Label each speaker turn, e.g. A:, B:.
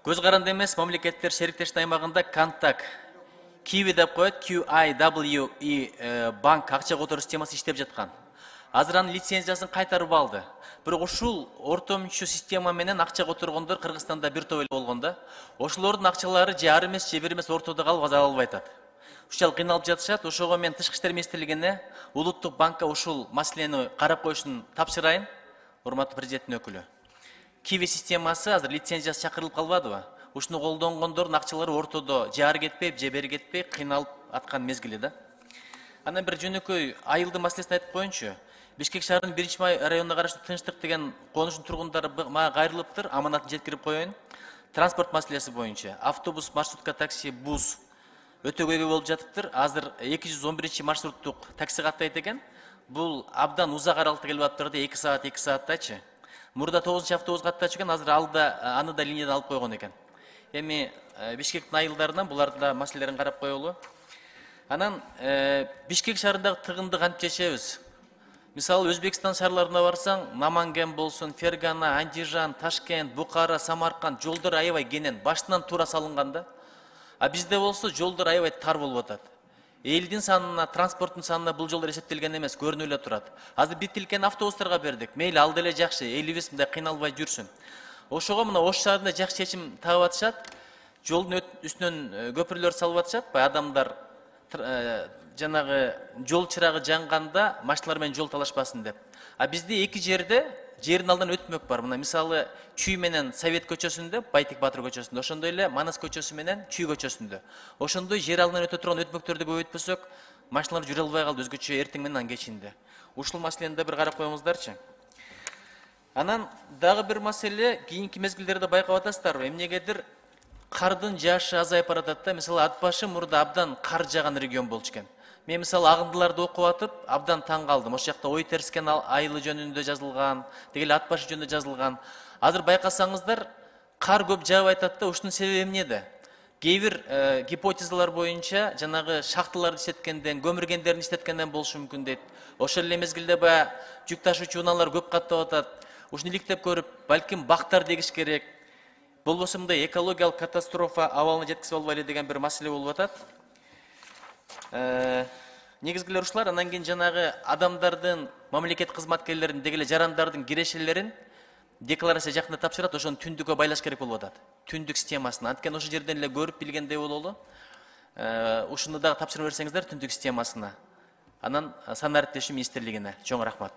A: Көз каранды эмес мамлекеттер шериктештик аймагында Контак Kiwi деп коет, QIWE банк акча которуу системасы иштеп жаткан. Азыр анын лицензиясын кайтарып алды. Бирок ушул ортомчу система менен акча которгондор Кыргызстанда бир топ эле болгон да. Ошолордун акчалары же ар эмес, же бир эмес ортодо калып ала албай атат. Ушул кыйналып жатышат. Ошого мен Тышкы иштер министрлигине улуттук банкка ушул маселени карап коюшун тапшырайын. Урматтуу президенттин өкүлү. Kiwi системасы азыр лицензиясы чакырылып калбадыбы? Ушуну колдонгондордун акчалары ортодо же ары кетпей, же бери кетпей кыйналып аткан мезгили да. Анан бир жөнөкөй айылдын маселесин айтып коеюнчу. Бишкек шаарынын 1-май районуна караштуу Тынчтык деген конуштун тургундары мага кайрылыптыр. Аманатын жеткирип коеюн. Транспорт маселеси боюнча автобус, маршрутка, такси, бус өтөгөйгө болуп жатыптыр. Азыр 211 маршруттук такси каттайт экен. Бул абдан узак аралыкта келип атыптыр да 2 сааттачы. Мурда 9 автобус каттачу экен, азыр аны да линиядан алып койгон экен. Эми Бишкектин айылдарынан булардын маселелерин карап коелу. Анан Бишкек шаарындагы тыгынды кантип чечебиз? Мисалы Өзбекстан шаарларына барсаң, Наманген болсун, Фергана, Андижан, Ташкент, Букара, Самарканд жолдор аябай кенен, баштынан туура салынган да. А бизде болсо жолдор аябай тар болуп атат. Элдин санына, транспорттун санына бул жолдор эсептелген эмес, көрүнүп эле турат. Азыр битилген автобустарга бердик. Мейли алды эле жакшы, элибиз мындай кыйналбай жүрсүн. Ошого мына Ош шаарында жакшы чечим табып атышат. Жолдун үстүнөн көпүрлөр салып атышат. Адамдар жанагы жол чырагы жанганда машиналар менен жол талашпасын деп. А бизде эки жердин алдынан өтмөк бар. Мына мисалы Чүй менен Совет көчөсүндө, Байтик Батыр көчөсүндө, ошондой эле Манас көчөсү менен Чүй көчөсүндө. Ошондой жер алдынан өтө турган өтмөктөрдү көбөйтпөсөк, машиналар жүрө албай калды өзгөчө эртең менен кечинде. Ушул маселени да бир карап коюңуздарчы. Анан дагы бир маселе, кийинки мезгилдерде байкап атасыздарбы? Эмнегедир кардын жаашы азайып баратат да. Мисалы Ат башы мурда абдан кар жааган регион болчу экен. Мен мисалы агындыларды окуп атып, абдан таң калдым. Ошол жакта Ой Терскен айылы жөнүндө жазылган, дегеле Ат башы жөнүндө жазылган. Азыр байкасаңыздар, кар көп жаап атат да, ушунун себеби эмнеде? Кээ бир гипотезалар боюнча жанагы шахталарды иштеткенден, көмүргендерин иштеткенден болушу мүмкүн дейт. Ошол эле мезгилде баягы жүк ташуучу унаалар көп каттап атат. Ушуну иликтеп көрүп, балким бактар дегиш керек. Болбосо мындай экологиялык катастрофа абалына жеткизип албайлы деген бир маселе болуп атат. Негизгилер ушулар. Анан кийин жанагы адамдардын, мамлекет кызматкерлеринин, дегеле жарандардын кирешелерин декларация жакында тапшырат, ошону түндүккө байлаш керек болуп атат. Түндүк системасына. Анткени ошол жерден эле көрүп билгендей бололу. Ушуну дагы тапшырып берсеңиздер түндүк системасына. Анан санариптешүү министрлигине. Чоң рахмат.